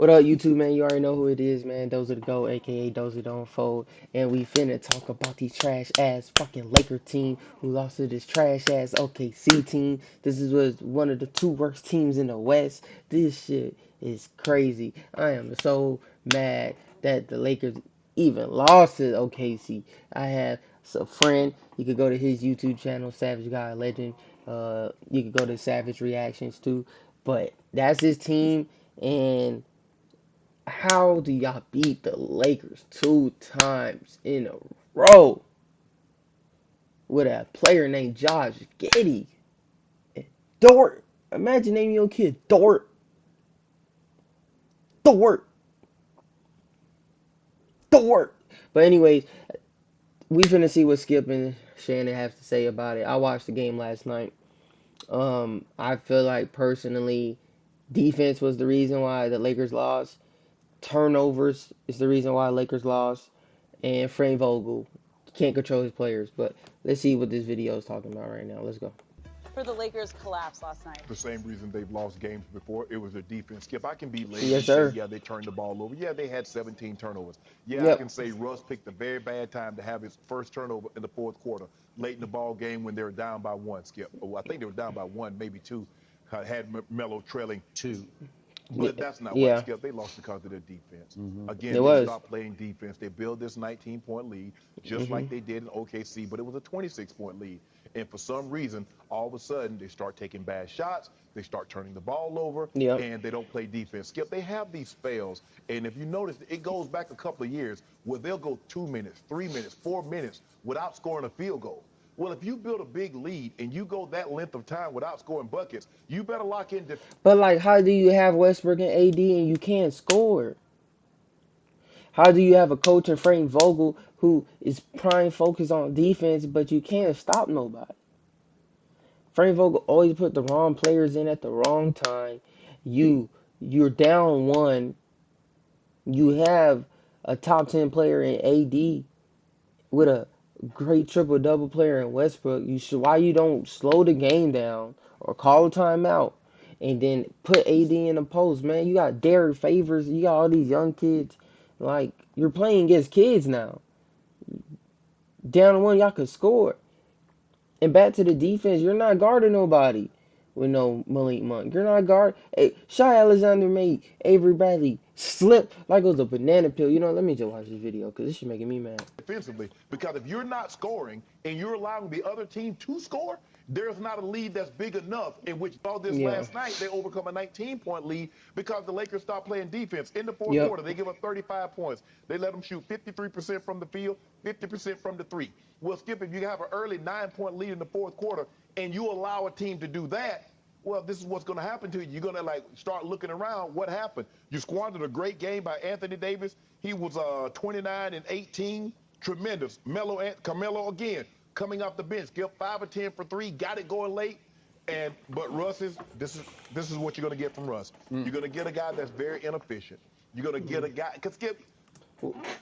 What up, YouTube, man? You already know who it is, man. Those are the Go, aka Those That Don't Fold. And we finna talk about these trash ass fucking Laker team who lost to this trash ass OKC team. This was one of the two worst teams in the West. This shit is crazy. I am so mad that the Lakers even lost to OKC. I have a friend. You could go to his YouTube channel, Savage God Legend. You could go to Savage Reactions too. But that's his team, and how do y'all beat the Lakers 2 times in a row with a player named Josh Giddey? Dort. Imagine naming your kid Dort. Dort. Dort. But anyways, we finna see what Skip and Shannon have to say about it. I watched the game last night. I feel like personally, defense was the reason why the Lakers lost. Turnovers is the reason why Lakers lost. And Frank Vogel can't control his players. But let's see what this video is talking about right now. Let's go. For the Lakers' collapse last night. The same reason they've lost games before. It was their defense. Skip, I can be lazy Yes, and say, sir. yeah, they turned the ball over. Yeah, they had 17 turnovers. Yeah, I Yep. can say Russ picked a very bad time to have his first turnover in the fourth quarter, late in the ball game when they were down by one, Skip. Oh, I think they were down by one, maybe two. Had Melo trailing two. Yeah. But that's not why, Yeah. Skip. They lost because of their defense. It Again, they was. stopped playing defense. They built this 19-point lead just Mhm. like they did in OKC, but it was a 26-point lead. And for some reason, all of a sudden, they start taking bad shots. They start turning the ball over, Yep. and they don't play defense. Skip, they have these spells. And if you notice, it goes back a couple of years where they'll go 2 minutes, 3 minutes, 4 minutes without scoring a field goal. Well, if you build a big lead and you go that length of time without scoring buckets, you better lock in. But like, how do you have Westbrook and AD and you can't score? How do you have a coach in Frank Vogel who is prime focus on defense, but you can't stop nobody? Frank Vogel always put the wrong players in at the wrong time. You're down one. You have a top 10 player in AD with a great triple double player in Westbrook. You should why you don't slow the game down or call a timeout and then put AD in the post, man. You got Derek Favors, you got all these young kids. Like, you're playing against kids now. Down one, y'all could score. And back to the defense, you're not guarding nobody with no Malik Monk. You're not guard. Hey, Shy Alexander made Avery Bradley slip like it was a banana peel. You know, let me just watch this video because this is making me mad. Defensively, because if you're not scoring and you're allowing the other team to score, there's not a lead that's big enough in which all this Yeah. last night they overcome a 19-point lead because the Lakers stopped playing defense. In the fourth Yep. quarter, they give up 35 points. They let them shoot 53% from the field, 50% from the three. Well, Skip, if you have an early 9-point lead in the fourth quarter and you allow a team to do that, well, this is what's going to happen to you. You're going to like start looking around. What happened? You squandered a great game by Anthony Davis. He was 29 and 18. Tremendous. Carmelo again coming off the bench, give 5 or 10 for three, got it going late. But Russ is this is what you're gonna get from Russ. You're gonna get a guy that's very inefficient. You're gonna get a guy because Skip.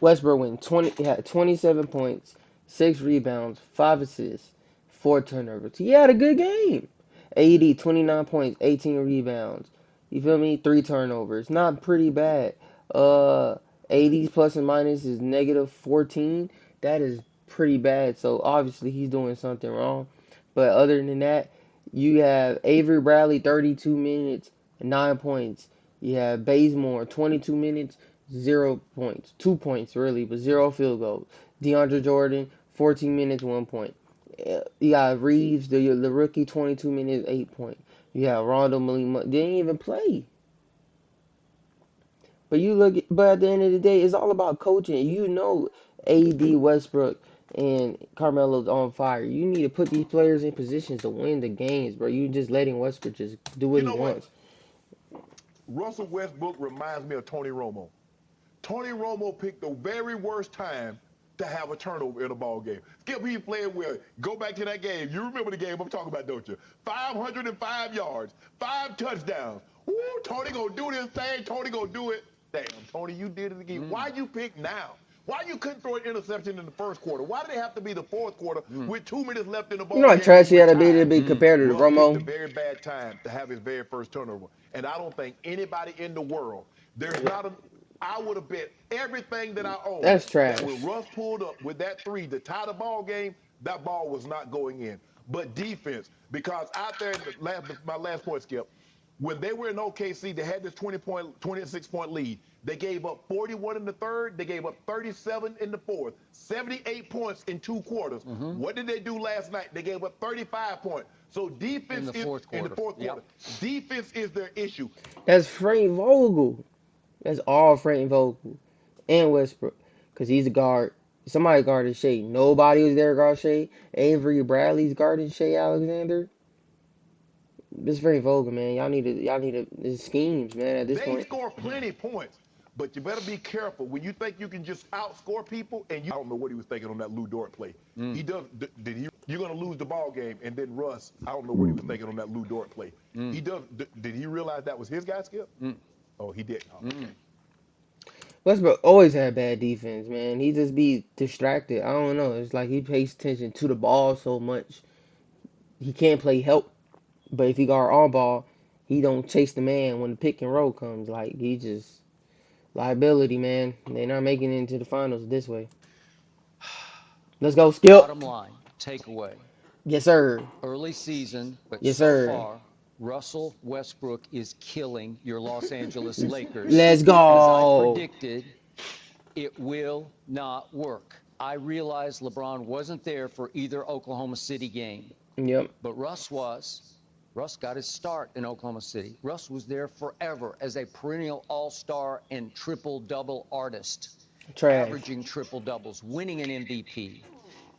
Westbrook went 20. He had 27 points, 6 rebounds, 5 assists, 4 turnovers. He had a good game. AD 29 points, 18 rebounds. You feel me? 3 turnovers. Not pretty bad. AD's plus and minus is -14. That is pretty bad. So obviously he's doing something wrong. But other than that, you have Avery Bradley 32 minutes, 9 points. You have Bazemore 22 minutes, 0 points, 2 points really, but zero field goals. DeAndre Jordan 14 minutes, 1 point. You got Reeves, the rookie, 22 minutes, 8 point. You have Rondo Malik, they didn't even play. But at the end of the day, it's all about coaching. You know, AD Westbrook and Carmelo's on fire. You need to put these players in positions to win the games, bro. You just letting Westbrook just do what You he know what? wants. Russell Westbrook reminds me of Tony Romo. Tony Romo picked the very worst time to have a turnover in a ball game. Skip, he playing well. Go back to that game. You remember the game I'm talking about, don't you? 505 yards, 5 touchdowns. Woo, Tony gonna do this thing. Tony gonna do it. Damn, Tony, you did it again. Why you pick now? Why you couldn't throw an interception in the first quarter? Why did it have to be the fourth quarter with 2 minutes left in the You know ball how game when trash he we're had to be to tied? be compared to Russ picked a Romo. very bad time to have his very first turnover. And I don't think anybody in the world There's not a. I would have bet everything that I own That's that trash. when Russ pulled up with that three to tie the ball game, that ball was not going in. But defense, because out there, my last point, Skip, when they were in OKC, they had this 26-point lead. They gave up 41 in the third. They gave up 37 in the fourth. 78 points in 2 quarters. What did they do last night? They gave up 35 points. So defense in the is fourth in the quarter. fourth quarter. Defense is their issue. That's Frank Vogel. That's all Frank Vogel and Westbrook, cause he's a guard. Somebody guarded Shea. Nobody was there to guard Shea. Avery Bradley's guarding Shea Alexander. This Frank Vogel, man. Y'all need to schemes, man. At this They point, score plenty of points, but you better be careful when you think you can just outscore people. And I don't know what he was thinking on that Lou Dort play. He does. Did he? You're gonna lose the ball game, and then Russ. I don't know what he was thinking on that Lou Dort play. He does. Did he realize that was his guy, Skip? Oh, he did. Oh, okay. Westbrook always had bad defense, man. He just be distracted. I don't know. It's like he pays attention to the ball so much. He can't play help, but if he guard on ball, he don't chase the man when the pick and roll comes. Like he just liability, man. They're not making it into the finals this way. Let's go, Skip. Bottom line, takeaway. Yes, sir. Early season, but Yes, so sir. far, Russell Westbrook is killing your Los Angeles Lakers. Let's As I go. predicted, it will not work. I realized LeBron wasn't there for either Oklahoma City game, Yep. but Russ was. Russ got his start in Oklahoma City. Russ was there forever as a perennial all-star and triple-double artist, Trash. averaging triple-doubles, winning an MVP.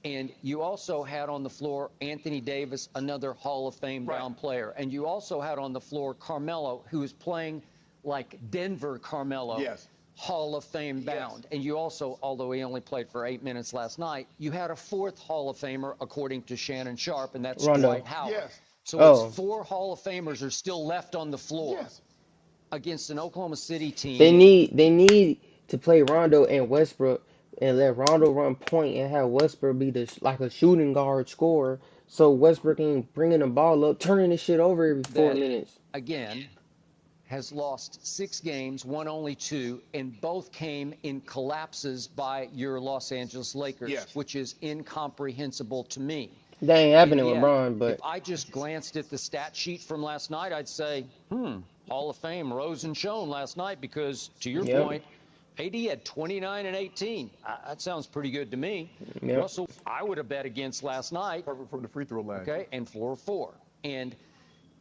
And you also had on the floor Anthony Davis, another Hall of Fame bound player. And you also had on the floor Carmelo, who is playing like Denver Carmelo. Yes. Hall of Fame bound. And you also, although he only played for 8 minutes last night, you had a fourth Hall of Famer, according to Shannon Sharp, and that's Rondo. Dwight Howard. Yes. So Oh. it's 4 Hall of Famers are still left on the floor Yes. against an Oklahoma City team. They need to play Rondo and Westbrook and let Rondo run point and have Westbrook be like a shooting guard scorer. So Westbrook ain't bringing the ball up, turning the shit over every 4 minutes. Again, has lost 6 games, won only 2, and both came in collapses by your Los Angeles Lakers, Yes. which is incomprehensible to me. That ain't happening And with yet, Bron, but if I just glanced at the stat sheet from last night, I'd say, Hall of Fame rose and shone last night because, to your Yep. point, AD had 29 and 18. That sounds pretty good to me. Yep. Russell, I would have bet against last night. Perfect from the free throw line. Okay, and 4-4. And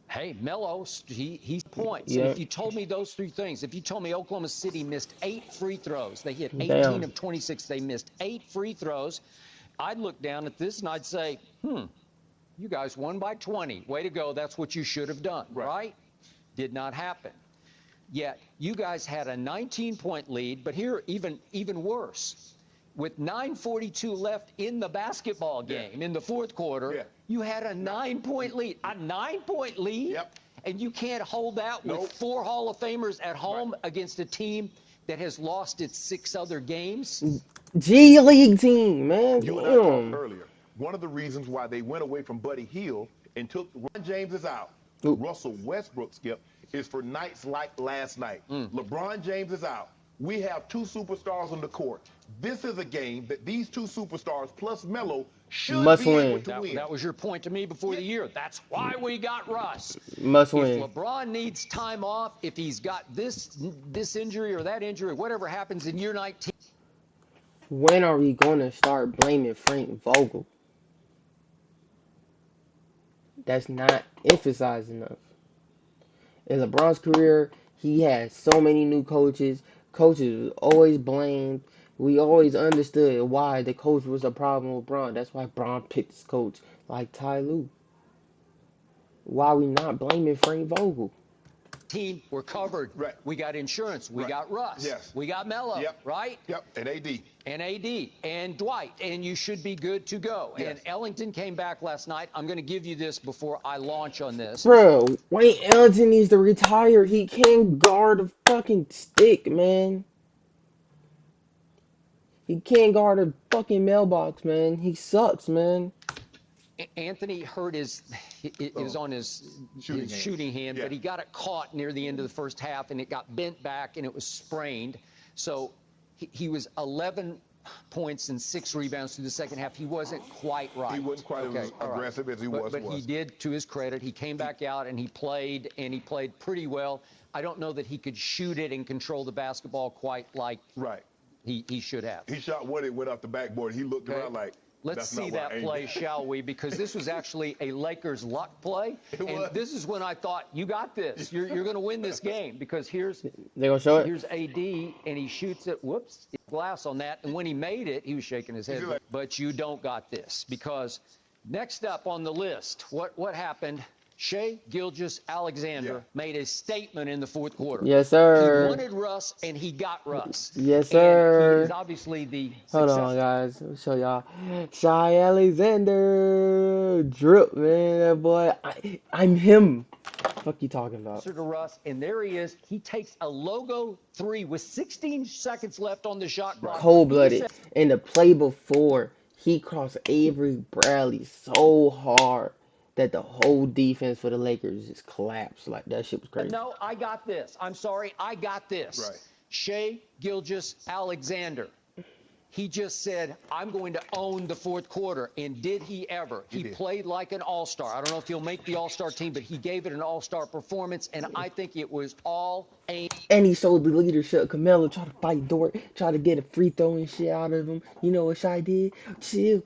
hey, Melo, he's points. Yep. And if you told me those 3 things, if you told me Oklahoma City missed 8 free throws, they hit 18 Damn. of 26, they missed 8 free throws, I'd look down at this and I'd say, you guys won by 20. Way to go. That's what you should have done, right? Did not happen. Yet you guys had a 19-point lead, but here even worse. With 9:42 left in the basketball game in the fourth quarter, you had a 9-point lead. A 9-point lead? Yep. And you can't hold that with 4 Hall of Famers at home against a team that has lost its 6 other games? G League team, man. You and I talked Damn. earlier. One of the reasons why they went away from Buddy Hield and took LeBron James is out. Ooh. Russell Westbrook, Skip, is for nights like last night. LeBron James is out. We have 2 superstars on the court. This is a game that these 2 superstars plus Melo should Must be win. able to win. That was your point to me before the year. That's why we got Russ. Must If win. LeBron needs time off, if he's got this injury or that injury, whatever happens in year 19. When are we gonna start blaming Frank Vogel? That's not emphasized enough. In LeBron's career, he had so many new coaches. Coaches was always blamed. We always understood why the coach was a problem with Bron. That's why Bron picked his coach like Ty Lue. Why we not blaming Frank Vogel? Team, we're covered. Right. We got insurance. We got Russ. Yes. We got Melo. Yep. Right? Yep. And AD. And AD and Dwight, and you should be good to go. Yes. And Ellington came back last night. I'm going to give you this before I launch on this. Bro, Wayne Ellington needs to retire. He can't guard a fucking stick, man. He can't guard a fucking mailbox, man. He sucks, man. Anthony hurt it was on his shooting hand, Yeah. but he got it caught near the end of the first half, and it got bent back, and it was sprained. So he was 11 points and 6 rebounds through the second half. He wasn't quite right. He wasn't quite as aggressive as he was. But he did, to his credit, he came back out and he played pretty well. I don't know that he could shoot it and control the basketball quite like he should have. He shot one, it went off the backboard. He looked around like, let's see that play, shall we? Because this was actually a Lakers luck play. And this is when I thought, you got this. You're going to win this game, because here's They gonna show it. Here's AD, and he shoots it. Whoops, glass on that. And when he made it, he was shaking his head. But you don't got this, because next up on the list, what happened? Shai Gilgeous-Alexander made a statement in the fourth quarter. Yes, sir. He wanted Russ, and he got Russ. Yes, sir. And he is obviously the Hold on, guys. Let me show y'all. Shai Alexander. Drip, man. That boy. I'm him. Fuck you talking about? To Russ, and there he is. He takes a logo 3 with 16 seconds left on the shot clock. Cold-blooded. In the play before, he crossed Avery Bradley so hard that the whole defense for the Lakers just collapsed. Like, that shit was crazy. No, I got this. I'm sorry, I got this. Right. Shai Gilgeous-Alexander. He just said, I'm going to own the fourth quarter. And did he ever? He played like an all-star. I don't know if he'll make the all-star team, but he gave it an all-star performance, and I think it was all aimed. And he showed the leadership. Carmelo tried to fight Dort, tried to get a free throw and shit out of him. You know what Shai did? Chill,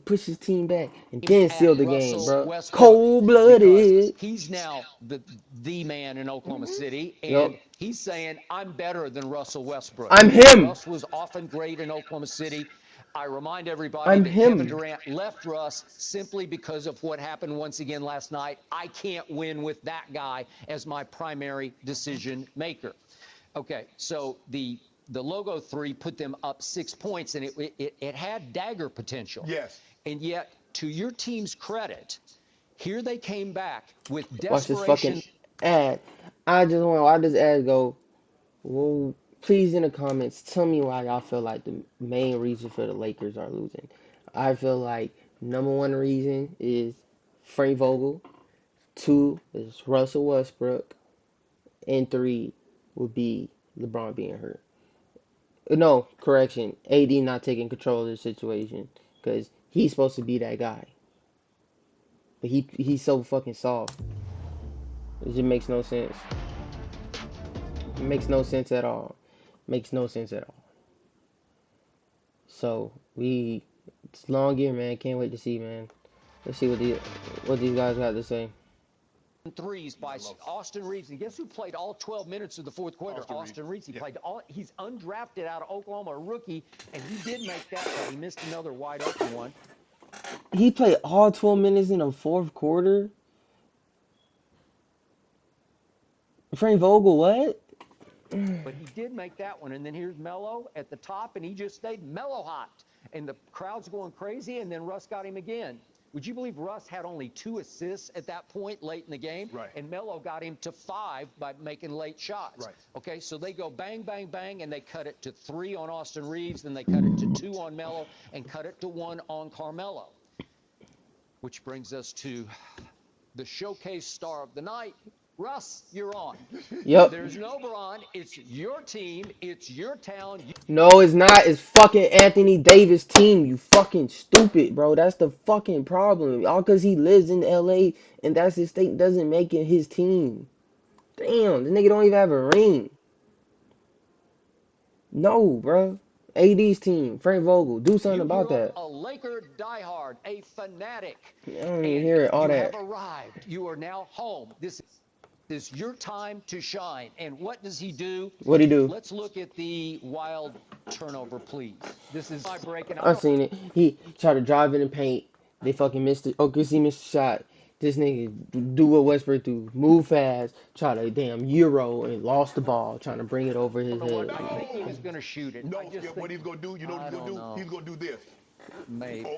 push his team back, and then seal the game, bro. Cold-blooded. He's now the man in Oklahoma City, and he's saying, I'm better than Russell Westbrook. I'm him. Russ was often great in Oklahoma City. I remind everybody that Kevin Durant left Russ simply because of what happened once again last night. I can't win with that guy as my primary decision maker. Okay, so the logo 3 put them up 6 points, and it had dagger potential. Yes. And yet, to your team's credit, here they came back with desperation. Watch this fucking ad. I just want to watch this ad go, well, please in the comments, tell me why y'all feel like the main reason for the Lakers are losing. I feel like number 1 reason is Frank Vogel. 2 is Russell Westbrook. And 3 would be LeBron being hurt. No, correction. AD not taking control of the situation. Because he's supposed to be that guy. But he's so fucking soft. It just makes no sense. It makes no sense at all. Makes no sense at all. So it's long year, man. Can't wait to see, man. Let's see what these guys got to say. Threes by Austin Reeves, and guess who played all 12 minutes of the fourth quarter? Austin Reeves. He played all. He's undrafted out of Oklahoma, a rookie, and he did make that play. He missed another wide open one. He played all 12 minutes in the fourth quarter. Frank Vogel, what? But he did make that one, and then here's Melo at the top, and he just stayed Melo hot, and the crowd's going crazy, and then Russ got him again. Would you believe Russ had only 2 assists at that point late in the game? Right. And Melo got him to 5 by making late shots. Right. Okay, so they go bang, bang, bang, and they cut it to 3 on Austin Reeves, then they cut it to 2 on Melo, and cut it to 1 on Carmelo. Which brings us to the showcase star of the night. Russ, you're on. Yep. There's no Bron. It's your team. It's your town. No, it's not. It's fucking Anthony Davis' team. You fucking stupid, bro. That's the fucking problem. All because he lives in LA and that's his state doesn't make it his team. Damn, the nigga don't even have a ring. No, bro. AD's team, Frank Vogel. Do something about that. A Laker diehard, a fanatic. I don't even hear it, all that. You have arrived. You are now home. This is your time to shine. And what does he do? What'd he do? Let's look at the wild turnover, please. This is my break. I seen it. He tried to drive in the paint. They fucking missed it. OKC missed the shot. This nigga do what Westbrook do. Move fast. Try to damn Euro and lost the ball. Trying to bring it over his head. I think he was going to shoot it. No, what he's going to do, you know what he's going to do? He's going to do this. Maybe.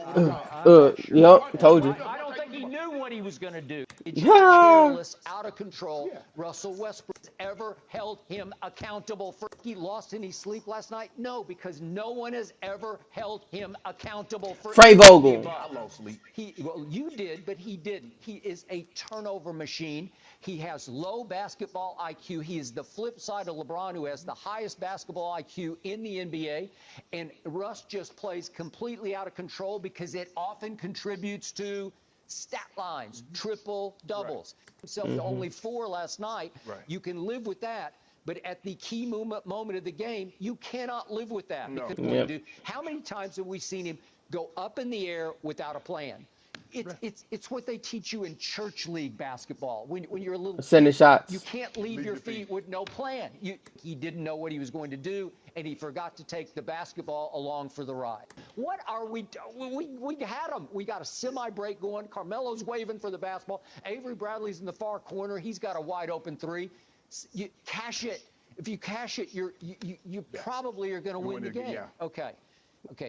Yup, told you. I don't think He knew what he was going to do. It's just Yeah. careless, out of control. Yeah. Russell Westbrook ever held him accountable for he lost any sleep last night? No, because no one has ever held him accountable for Frey any of the Vogel. above. I lost sleep. Well, you did, but he didn't. He is a turnover machine. He has low basketball IQ. He is the flip side of LeBron, who has the highest basketball IQ in the NBA. And Russ just plays completely out of control because it often contributes to stat lines, triple doubles. Himself to only 4 last night. Right. You can live with that. But at the key moment of the game, you cannot live with that. No. Because how many times have we seen him go up in the air without a plan? It's what they teach you in church league basketball. When you're a little Sending kid, shots. you can't leave your feet with no plan. He didn't know what he was going to do, and he forgot to take the basketball along for the ride. What are we doing? We had him. We got a semi-break going. Carmelo's waving for the basketball. Avery Bradley's in the far corner. He's got a wide open three. You cash it. If you cash it, you probably are going to win the game. Yeah. Okay.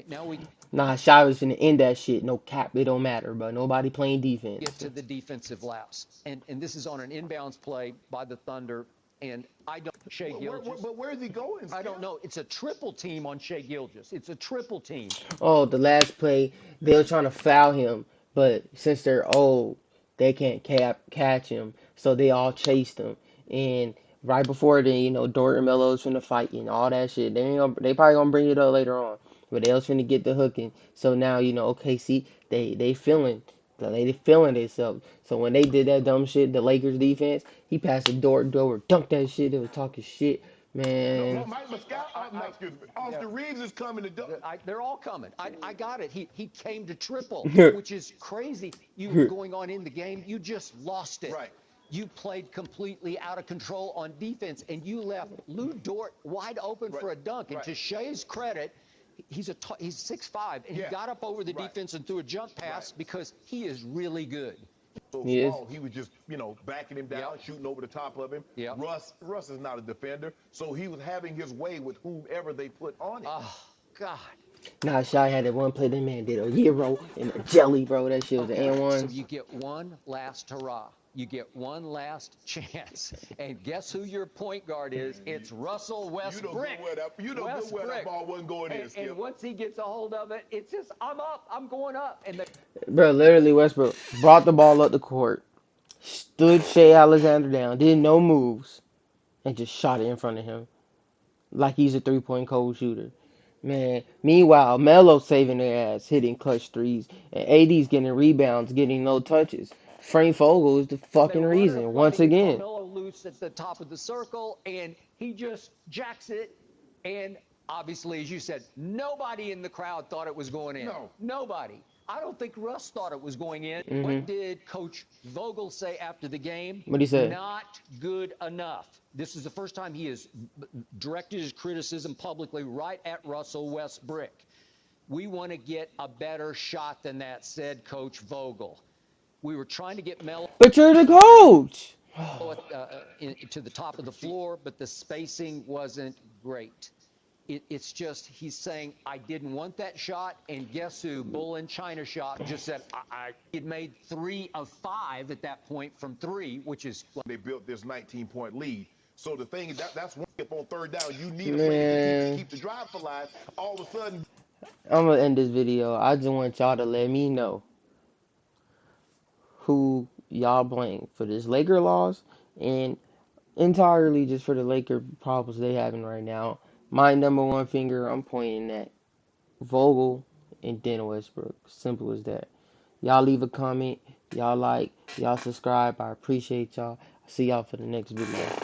Now we Nah, Shy was finna end that shit. No cap, it don't matter, bro. Nobody playing defense. get to the defensive lapse, and this is on an inbounds play by the Thunder, and I don't Shea Gilgeous. But where is he going? I don't know. It's a triple team on Shea Gilgeous. It's a triple team. Oh, the last play, they were trying to foul him, but since they're old, they can't catch him, so they all chased him. And right before then, Dort and Melo's finna fight and all that shit. They probably gonna bring it up later on, but they was finna get the hooking. So now OKC they feeling themselves. So when they did that dumb shit, the Lakers defense, he passed the Dort, dunked that shit. They was talking shit, man. No, Mike Muscala. Excuse me. Austin Reeves is coming to do. They're all coming. I got it. He came to triple, Yeah. which is crazy. You were going on in the game. You just lost it. Right. You played completely out of control on defense, and you left Lou Dort wide open for a dunk. And to Shea's credit, he's 6'5", and he got up over the defense and threw a jump pass because he is really good. So He is. small, he was just, backing him down, shooting over the top of him. Yep. Russ is not a defender, so he was having his way with whomever they put on him. Oh, God. Nah, Shy had that one play. That man did a euro and a jelly, bro. That shit was an and one. So you get one last hurrah. You get one last chance. And guess who your point guard is? It's Russell Westbrook. You know good well that ball wasn't going in, Skip. And once he gets a hold of it, it's just, I'm up, I'm going up. And Bro, literally Westbrook brought the ball up the court, stood Shea Alexander down, did no moves, and just shot it in front of him like he's a 3-point cold shooter. Man, meanwhile, Melo saving their ass, hitting clutch threes, and AD's getting rebounds, getting no touches. Frank Vogel is the fucking reason, once again. Carmelo loose at the top of the circle, and he just jacks it. And obviously, as you said, nobody in the crowd thought it was going in. No. Nobody. I don't think Russ thought it was going in. What did Coach Vogel say after the game? What'd he say? Not good enough. This is the first time he has directed his criticism publicly right at Russell Westbrook. We want to get a better shot than that, said Coach Vogel. We were trying to get Melo But you're the coach. to the top of the floor, but the spacing wasn't great. It's just he's saying, I didn't want that shot, and guess who? Bull in China shot just said, it made 3 of 5 at that point from 3, which is... They built this 19-point lead. So the thing is, that's one up on third down. You need a play to keep the drive alive. All of a sudden... I'm going to end this video. I just want y'all to let me know who y'all blame for this Laker loss and entirely just for the Laker problems they having right now. My number one finger, I'm pointing at Vogel and then Westbrook. Simple as that. Y'all leave a comment. Y'all like. Y'all subscribe. I appreciate y'all. See y'all for the next video.